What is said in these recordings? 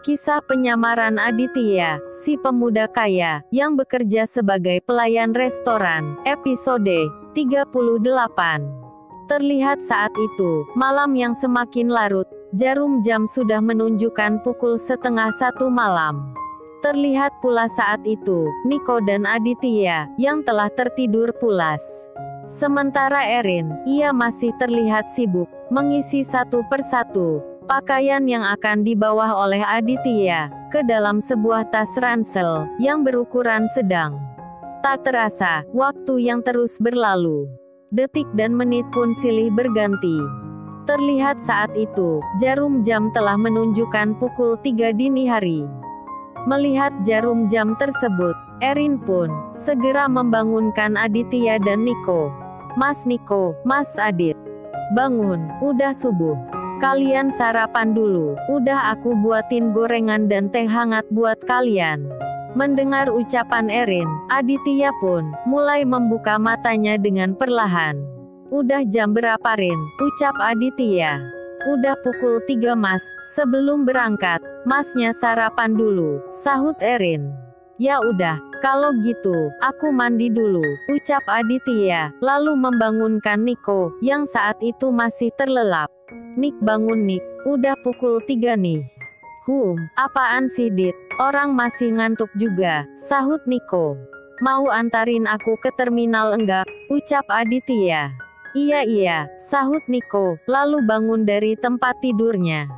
Kisah penyamaran Aditya, si pemuda kaya, yang bekerja sebagai pelayan restoran, episode 38. Terlihat saat itu, malam yang semakin larut, jarum jam sudah menunjukkan pukul 12:30 malam. Terlihat pula saat itu, Niko dan Aditya, yang telah tertidur pulas. Sementara Erin, ia masih terlihat sibuk, mengisi satu persatu pakaian yang akan dibawa oleh Aditya ke dalam sebuah tas ransel yang berukuran sedang. Tak terasa, waktu yang terus berlalu. Detik dan menit pun silih berganti. Terlihat saat itu, jarum jam telah menunjukkan pukul 3 dini hari. Melihat jarum jam tersebut, Erin pun segera membangunkan Aditya dan Niko. "Mas Niko, Mas Adit, bangun, udah subuh. Kalian sarapan dulu, udah aku buatin gorengan dan teh hangat buat kalian." Mendengar ucapan Erin, Aditya pun mulai membuka matanya dengan perlahan. "Udah jam berapa, Rin?" ucap Aditya. "Udah pukul 3 mas, sebelum berangkat, masnya sarapan dulu," sahut Erin. "Ya udah, kalau gitu, aku mandi dulu," ucap Aditya, lalu membangunkan Niko, yang saat itu masih terlelap. "Nik, bangun Nik, udah pukul 3 nih." Apaan sih Dit? Orang masih ngantuk juga," sahut Niko. "Mau antarin aku ke terminal enggak?" ucap Aditya. Iya," sahut Niko, lalu bangun dari tempat tidurnya.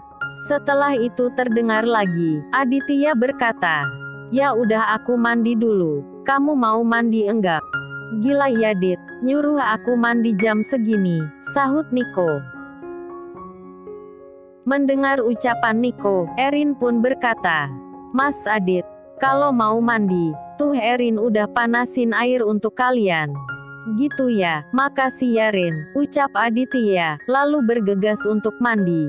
Setelah itu terdengar lagi, Aditya berkata, "Ya udah aku mandi dulu, kamu mau mandi enggak?" "Gila ya Dit, nyuruh aku mandi jam segini," sahut Niko. Mendengar ucapan Niko, Erin pun berkata, "Mas Adit, kalau mau mandi, tuh Erin udah panasin air untuk kalian." "Gitu ya, makasih ya Rin," ucap Aditya, lalu bergegas untuk mandi.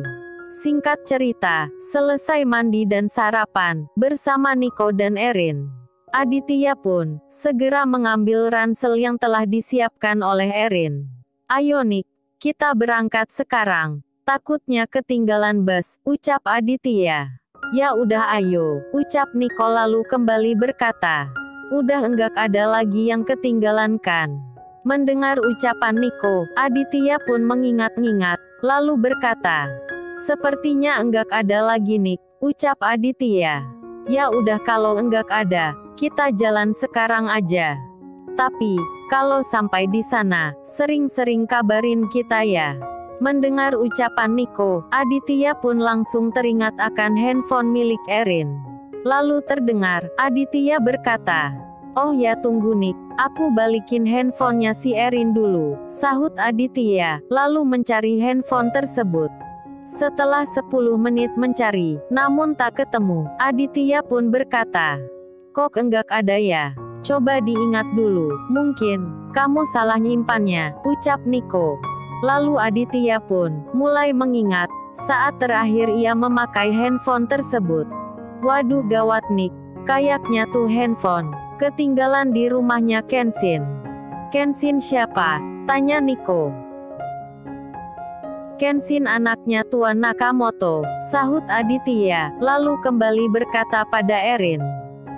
Singkat cerita, selesai mandi dan sarapan, bersama Niko dan Erin, Aditya pun segera mengambil ransel yang telah disiapkan oleh Erin. "Ayo Nik, kita berangkat sekarang. Takutnya ketinggalan bus," ucap Aditya. "Ya udah ayo," ucap Niko lalu kembali berkata, "Udah enggak ada lagi yang ketinggalan kan?" Mendengar ucapan Niko, Aditya pun mengingat-ingat, lalu berkata, "Sepertinya enggak ada lagi Nik," ucap Aditya. "Ya udah kalau enggak ada, kita jalan sekarang aja. Tapi, kalau sampai di sana, sering-sering kabarin kita ya." Mendengar ucapan Niko, Aditya pun langsung teringat akan handphone milik Erin. Lalu terdengar, Aditya berkata, "Oh ya tunggu Nik, aku balikin handphonenya si Erin dulu," sahut Aditya, lalu mencari handphone tersebut. Setelah 10 menit mencari, namun tak ketemu, Aditya pun berkata, "Kok enggak ada ya? Coba diingat dulu, mungkin kamu salah nyimpannya," ucap Niko. Lalu Aditya pun mulai mengingat saat terakhir ia memakai handphone tersebut. "Waduh gawat Nik, kayaknya tuh handphone ketinggalan di rumahnya Kenshin." "Kenshin siapa?" tanya Niko. "Kenshin anaknya Tuan Nakamoto," sahut Aditya, lalu kembali berkata pada Erin,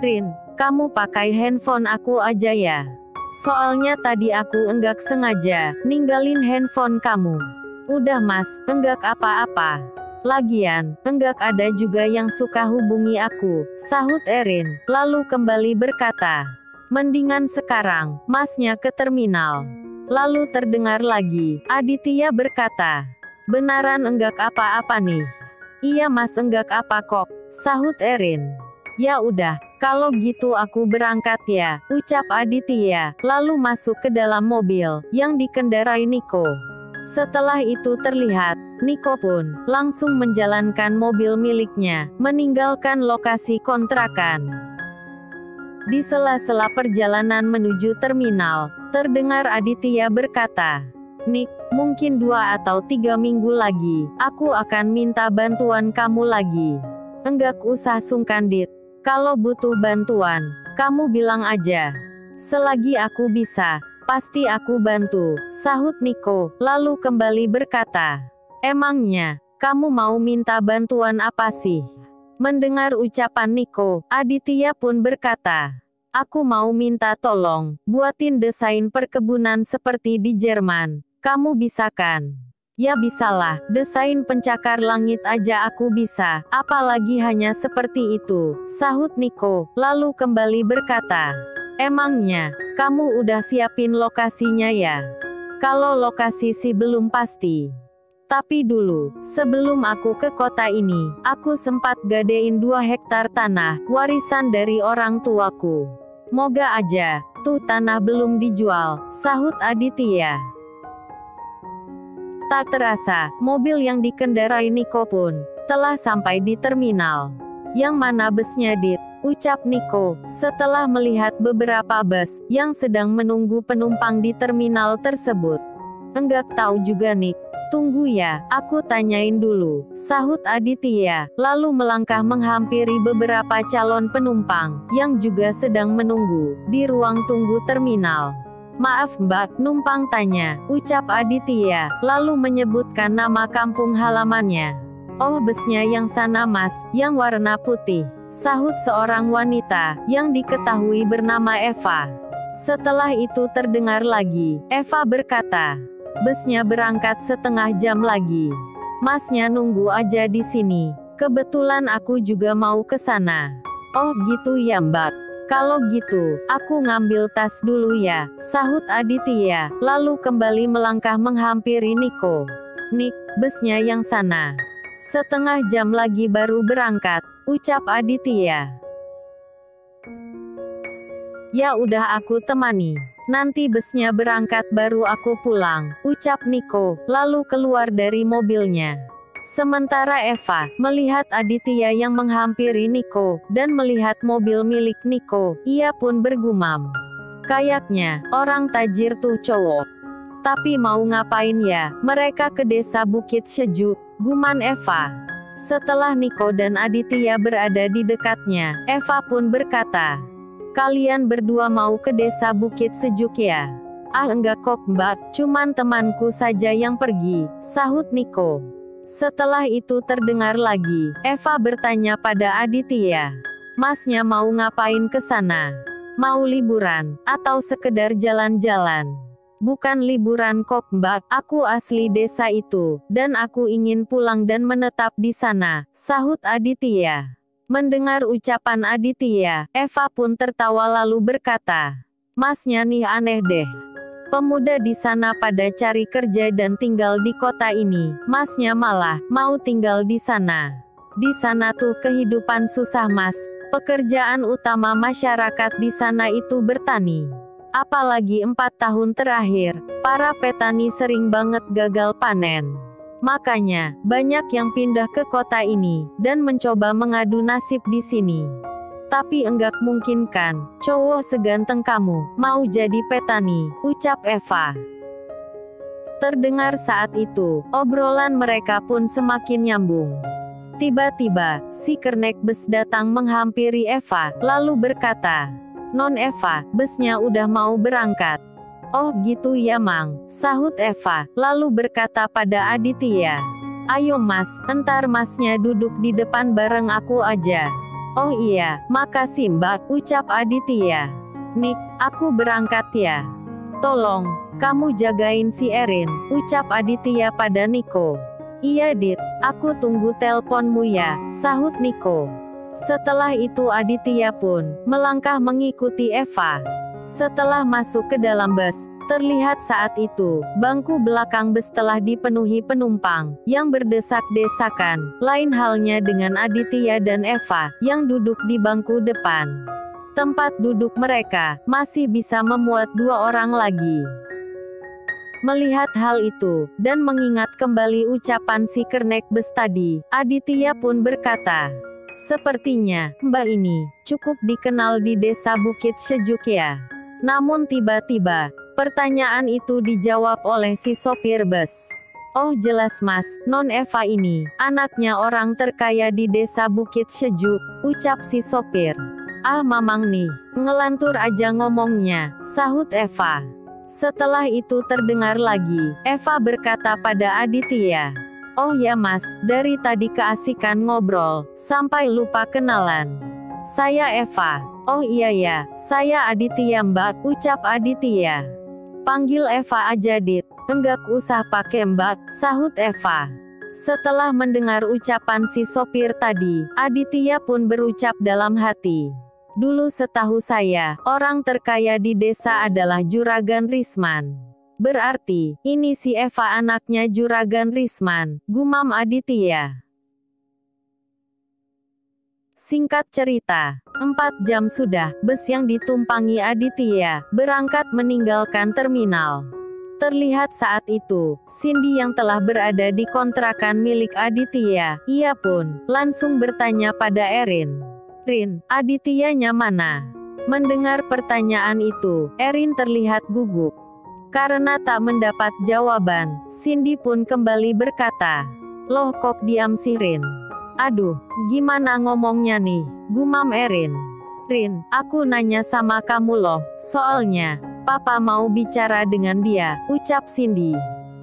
"Rin, kamu pakai handphone aku aja ya. Soalnya tadi aku enggak sengaja ninggalin handphone kamu." "Udah mas, enggak apa-apa. Lagian, enggak ada juga yang suka hubungi aku," sahut Erin, lalu kembali berkata, "Mendingan sekarang, masnya ke terminal." Lalu terdengar lagi, Aditya berkata, "Benaran enggak apa-apa nih?" "Iya mas enggak apa kok," sahut Erin. "Ya udah, kalau gitu aku berangkat ya," ucap Aditya, lalu masuk ke dalam mobil yang dikendarai Niko. Setelah itu terlihat, Niko pun langsung menjalankan mobil miliknya, meninggalkan lokasi kontrakan. Di sela-sela perjalanan menuju terminal, terdengar Aditya berkata, "Nik, mungkin 2 atau 3 minggu lagi, aku akan minta bantuan kamu lagi. Enggak usah sungkan Dit. Kalau butuh bantuan, kamu bilang aja. Selagi aku bisa, pasti aku bantu," sahut Niko, lalu kembali berkata, "Emangnya, kamu mau minta bantuan apa sih?" Mendengar ucapan Niko, Aditya pun berkata, aku mau minta tolong, buatin desain perkebunan seperti di Jerman. Kamu bisa kan? Ya bisalah, desain pencakar langit aja aku bisa, apalagi hanya seperti itu, sahut Niko, lalu kembali berkata, emangnya, kamu udah siapin lokasinya ya? Kalau lokasi sih belum pasti. Tapi dulu, sebelum aku ke kota ini, aku sempat gadein 2 hektar tanah, warisan dari orang tuaku. Moga aja, tuh tanah belum dijual, sahut Aditya. Tak terasa, mobil yang dikendarai Niko pun telah sampai di terminal. Yang mana busnya Dit? Ucap Niko, setelah melihat beberapa bus yang sedang menunggu penumpang di terminal tersebut. Enggak tahu juga Nick. Tunggu ya, aku tanyain dulu, sahut Aditya, lalu melangkah menghampiri beberapa calon penumpang, yang juga sedang menunggu, di ruang tunggu terminal. Maaf mbak, numpang tanya, ucap Aditya, lalu menyebutkan nama kampung halamannya. Oh busnya yang sana mas, yang warna putih, sahut seorang wanita, yang diketahui bernama Eva. Setelah itu terdengar lagi, Eva berkata, busnya berangkat setengah jam lagi. Masnya nunggu aja di sini. Kebetulan aku juga mau ke sana. Oh gitu ya mbak. Kalau gitu, aku ngambil tas dulu ya, sahut Aditya, lalu kembali melangkah menghampiri Niko. Nik, busnya yang sana. Setengah jam lagi baru berangkat, ucap Aditya. Ya udah aku temani. Nanti busnya berangkat baru aku pulang, ucap Niko, lalu keluar dari mobilnya. Sementara Eva, melihat Aditya yang menghampiri Niko, dan melihat mobil milik Niko, ia pun bergumam. Kayaknya, orang tajir tuh cowok. Tapi mau ngapain ya, mereka ke desa Bukit Sejuk, guman Eva. Setelah Niko dan Aditya berada di dekatnya, Eva pun berkata, kalian berdua mau ke desa Bukit Sejuk ya? Ah enggak kok mbak, cuman temanku saja yang pergi, sahut Niko. Setelah itu terdengar lagi, Eva bertanya pada Aditya. Masnya mau ngapain ke sana? Mau liburan, atau sekedar jalan-jalan? Bukan liburan kok mbak, aku asli desa itu, dan aku ingin pulang dan menetap di sana, sahut Aditya. Mendengar ucapan Aditya, Eva pun tertawa lalu berkata, masnya nih aneh deh. Pemuda di sana pada cari kerja dan tinggal di kota ini, masnya malah mau tinggal di sana. Di sana tuh kehidupan susah mas, pekerjaan utama masyarakat di sana itu bertani. Apalagi 4 tahun terakhir, para petani sering banget gagal panen. Makanya, banyak yang pindah ke kota ini, dan mencoba mengadu nasib di sini. Tapi enggak mungkin kan, cowok seganteng kamu, mau jadi petani, ucap Eva. Terdengar saat itu, obrolan mereka pun semakin nyambung. Tiba-tiba, si kernek bus datang menghampiri Eva, lalu berkata, non Eva, busnya udah mau berangkat. Oh gitu ya mang, sahut Eva, lalu berkata pada Aditya. Ayo mas, entar masnya duduk di depan bareng aku aja. Oh iya, makasih mbak, ucap Aditya. Nik, aku berangkat ya. Tolong, kamu jagain si Erin, ucap Aditya pada Niko. Iya dit, aku tunggu telponmu ya, sahut Niko. Setelah itu Aditya pun melangkah mengikuti Eva. Setelah masuk ke dalam bus, terlihat saat itu, bangku belakang bus telah dipenuhi penumpang, yang berdesak-desakan, lain halnya dengan Aditya dan Eva, yang duduk di bangku depan. Tempat duduk mereka, masih bisa memuat 2 orang lagi. Melihat hal itu, dan mengingat kembali ucapan si kernek bus tadi, Aditya pun berkata, sepertinya, mbak ini, cukup dikenal di desa Bukit Sejuk ya. Namun tiba-tiba, pertanyaan itu dijawab oleh si sopir bus. Oh jelas mas, non Eva ini, anaknya orang terkaya di desa Bukit Sejuk, ucap si sopir. Ah mamang nih, ngelantur aja ngomongnya, sahut Eva. Setelah itu terdengar lagi, Eva berkata pada Aditya. Oh ya mas, dari tadi keasikan ngobrol, sampai lupa kenalan. Saya Eva. Oh iya ya, saya Aditya mbak, ucap Aditya. Panggil Eva aja dit, enggak usah pakai mbak, sahut Eva. Setelah mendengar ucapan si sopir tadi, Aditya pun berucap dalam hati. Dulu setahu saya, orang terkaya di desa adalah Juragan Risman. Berarti, ini si Eva anaknya Juragan Risman, gumam Aditya. Singkat cerita, 4 jam sudah, bus yang ditumpangi Aditya, berangkat meninggalkan terminal. Terlihat saat itu, Cindy yang telah berada di kontrakan milik Aditya, ia pun, langsung bertanya pada Erin. Rin, Adityanya mana? Mendengar pertanyaan itu, Erin terlihat gugup. Karena tak mendapat jawaban, Cindy pun kembali berkata, "Loh kok diam sih Rin? Aduh, gimana ngomongnya nih?" gumam Erin. "Rin, aku nanya sama kamu loh, soalnya, Papa mau bicara dengan dia," ucap Cindy.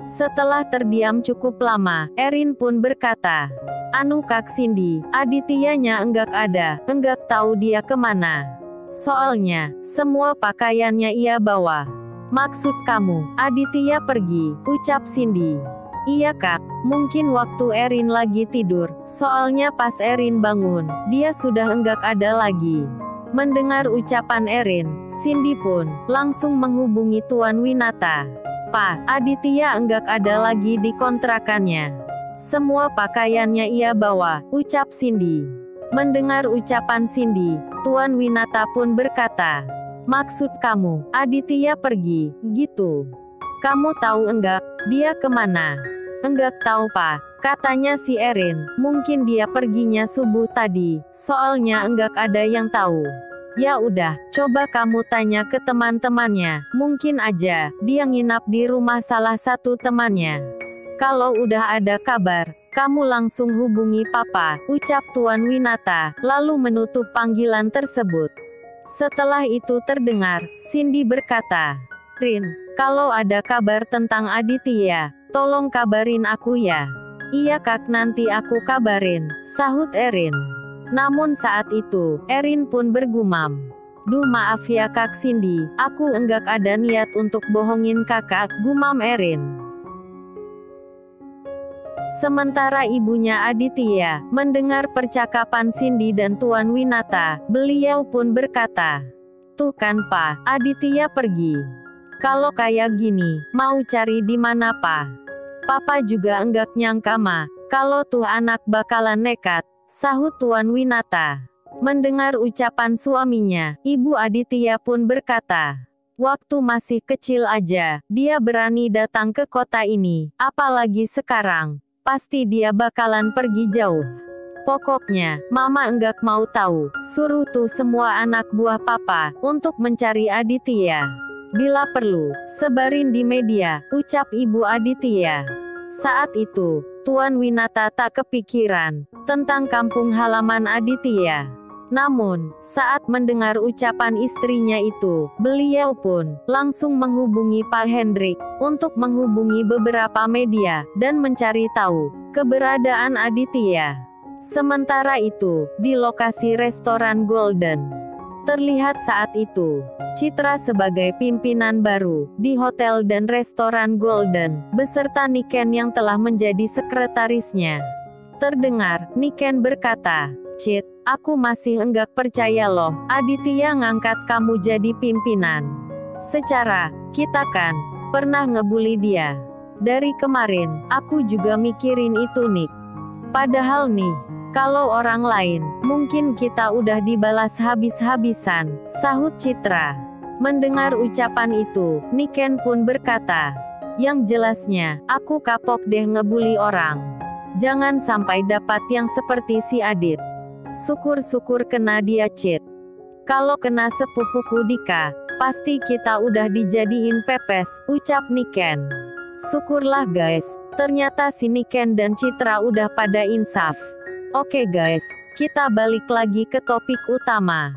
Setelah terdiam cukup lama, Erin pun berkata, "Anu Kak Cindy, Adityanya enggak ada, enggak tahu dia kemana. Soalnya, semua pakaiannya ia bawa." "Maksud kamu, Aditya pergi," ucap Cindy. "Iya kak, mungkin waktu Erin lagi tidur, soalnya pas Erin bangun, dia sudah enggak ada lagi." Mendengar ucapan Erin, Cindy pun, langsung menghubungi Tuan Winata. "Pak, Aditya enggak ada lagi di kontrakannya. Semua pakaiannya ia bawa," ucap Cindy. Mendengar ucapan Cindy, Tuan Winata pun berkata, "Maksud kamu, Aditya pergi, gitu? Kamu tahu enggak, dia kemana?" "Enggak tahu pak, katanya si Erin, mungkin dia perginya subuh tadi, soalnya enggak ada yang tahu." "Ya udah, coba kamu tanya ke teman-temannya, mungkin aja, dia nginap di rumah salah satu temannya. Kalau udah ada kabar, kamu langsung hubungi papa," ucap Tuan Winata, lalu menutup panggilan tersebut. Setelah itu terdengar, Cindy berkata, "Rin, kalau ada kabar tentang Aditya, tolong kabarin aku ya." "Iya kak, nanti aku kabarin," sahut Erin. Namun saat itu, Erin pun bergumam, "Duh maaf ya kak Cindy, aku enggak ada niat untuk bohongin kakak," gumam Erin. Sementara ibunya Aditya, mendengar percakapan Cindy dan Tuan Winata, beliau pun berkata, "Tuh kan pa, Aditya pergi. Kalau kayak gini, mau cari di mana pa? Papa juga enggak nyangka ma, kalau tuh anak bakalan nekat," sahut Tuan Winata. Mendengar ucapan suaminya, ibu Aditya pun berkata, "Waktu masih kecil aja, dia berani datang ke kota ini, apalagi sekarang. Pasti dia bakalan pergi jauh. Pokoknya, mama enggak mau tahu, suruh tuh semua anak buah papa, untuk mencari Aditya. Bila perlu, sebarin di media," ucap ibu Aditya. Saat itu, Tuan Winata tak kepikiran, tentang kampung halaman Aditya. Namun, saat mendengar ucapan istrinya itu, beliau pun langsung menghubungi Pak Hendrik untuk menghubungi beberapa media dan mencari tahu keberadaan Aditya. Sementara itu, di lokasi restoran Golden, terlihat saat itu Citra sebagai pimpinan baru di hotel dan restoran Golden beserta Niken yang telah menjadi sekretarisnya. Terdengar, Niken berkata, "Cit, aku masih enggak percaya loh, Aditya ngangkat kamu jadi pimpinan. Secara, kita kan pernah ngebully dia. Dari kemarin, aku juga mikirin itu Nick. Padahal nih, kalau orang lain, mungkin kita udah dibalas habis-habisan," sahut Citra. Mendengar ucapan itu, Niken pun berkata, "Yang jelasnya, aku kapok deh ngebully orang. Jangan sampai dapat yang seperti si Adit. Syukur-syukur kena dia Cit. Kalau kena sepupuku Dika, pasti kita udah dijadiin pepes," ucap Niken. Syukurlah guys, ternyata si Niken dan Citra udah pada insaf. Oke guys, kita balik lagi ke topik utama.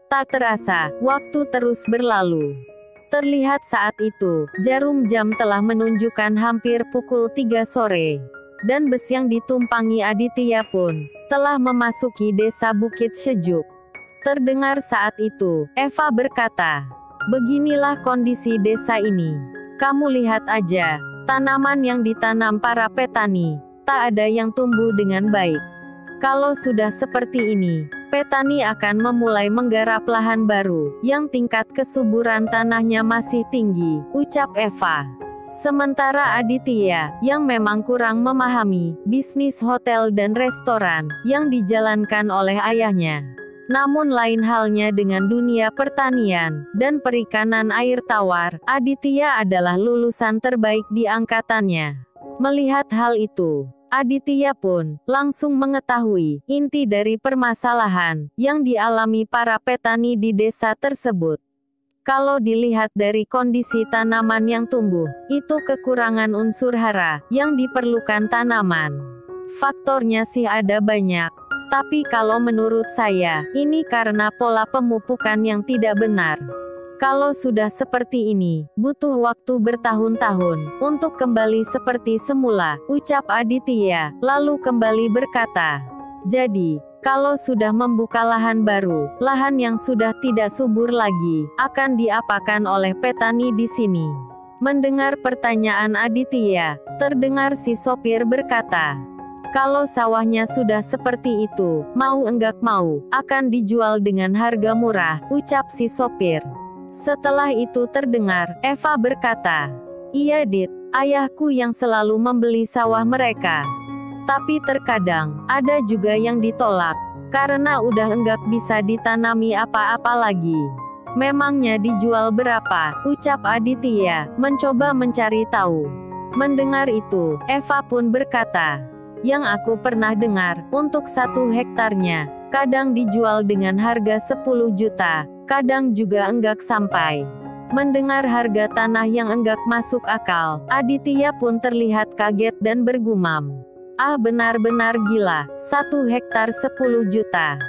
Tak terasa, waktu terus berlalu. Terlihat saat itu, jarum jam telah menunjukkan hampir pukul 3 sore. Dan bus yang ditumpangi Aditya pun telah memasuki desa Bukit Sejuk. Terdengar saat itu, Eva berkata, "Beginilah kondisi desa ini. Kamu lihat aja, tanaman yang ditanam para petani, tak ada yang tumbuh dengan baik. Kalau sudah seperti ini, petani akan memulai menggarap lahan baru, yang tingkat kesuburan tanahnya masih tinggi," ucap Eva. Sementara Aditya, yang memang kurang memahami bisnis hotel dan restoran yang dijalankan oleh ayahnya. Namun lain halnya dengan dunia pertanian dan perikanan air tawar, Aditya adalah lulusan terbaik di angkatannya. Melihat hal itu, Aditya pun langsung mengetahui inti dari permasalahan yang dialami para petani di desa tersebut. Kalau dilihat dari kondisi tanaman yang tumbuh, itu kekurangan unsur hara yang diperlukan tanaman. Faktornya sih ada banyak, tapi kalau menurut saya, ini karena pola pemupukan yang tidak benar. Kalau sudah seperti ini, butuh waktu bertahun-tahun untuk kembali seperti semula, ucap Aditya, lalu kembali berkata, "Jadi, kalau sudah membuka lahan baru, lahan yang sudah tidak subur lagi, akan diapakan oleh petani di sini?" Mendengar pertanyaan Aditya, terdengar si sopir berkata, "Kalau sawahnya sudah seperti itu, mau enggak mau, akan dijual dengan harga murah," ucap si sopir. Setelah itu terdengar, Eva berkata, "Iya Dit, ayahku yang selalu membeli sawah mereka. Tapi terkadang, ada juga yang ditolak, karena udah enggak bisa ditanami apa-apa lagi." "Memangnya dijual berapa?" ucap Aditya, mencoba mencari tahu. Mendengar itu, Eva pun berkata, "Yang aku pernah dengar, untuk 1 hektarnya, kadang dijual dengan harga 10 juta, kadang juga enggak sampai." Mendengar harga tanah yang enggak masuk akal, Aditya pun terlihat kaget dan bergumam, "Ah, benar-benar gila, 1 hektar 10 juta.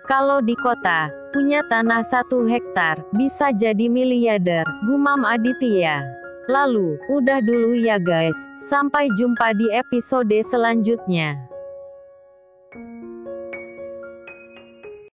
Kalau di kota, punya tanah 1 hektar, bisa jadi miliarder," gumam Aditya. Lalu, udah dulu ya guys, sampai jumpa di episode selanjutnya.